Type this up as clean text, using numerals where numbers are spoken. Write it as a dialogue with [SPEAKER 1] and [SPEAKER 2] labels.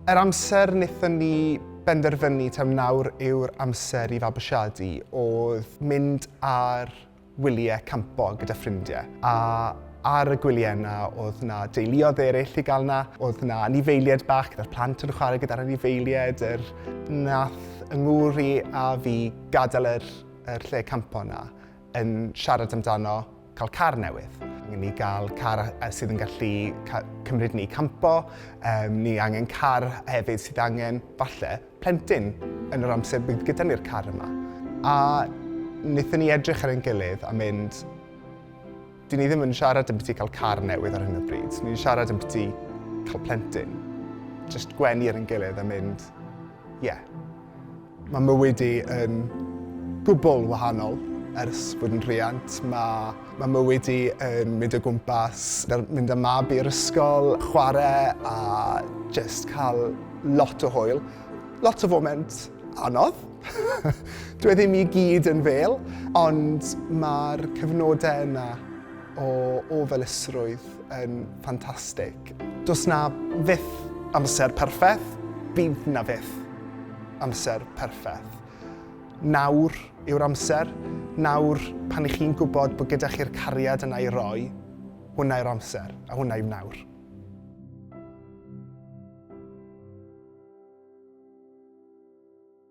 [SPEAKER 1] Yr amser wnaethon ni benderfynu taw nawr yw'r amser i fabwysiadu oedd mynd ar wyliau campo gyda ffrindiau. A ar y gwyliau yna oedd na deuluoedd eraill i gael yna, oedd na anifeiliaid bach gyda'r plant yn chwarae gyda'r anifeiliaid. Nath yng ngŵr i a fi gadael yr lle campo yna yn siarad amdano cael car newydd. Angen ni gael car sydd yn gallu cymryd ni campo, ni angen car hefyd sydd angen, falle, plentyn yn yr amser bydd gyda ni'r car yma. A wnaethon ni edrych ar ein gilydd a mynd, dyn ni ddim yn siarad yn byti cael car newydd ar hyn o bryd, ni'n siarad yn byti cael plentyn. Just gwenu ar ein gilydd a mynd, ie. Mae mywyd i yn gwbl wahanol ers fod yn rhiant. Mae mywyd i yn mynd o gwmpas, mynd â mab i'r ysgol, chwarae a just cael lot o hwyl. Lot o foment anodd. Dwi ddim i gyd yn fel, ond mae'r cyfnodau yna o felusrwydd yn ffantastig. Does na fyth amser perffaith, bydd na fyth amser perffaith. Nawr yw'r amser, nawr pan 'ych chi'n gwybod bod gyda chi'r cariad yna i roi, hwnna yw'r amser, a hwnna yw nawr.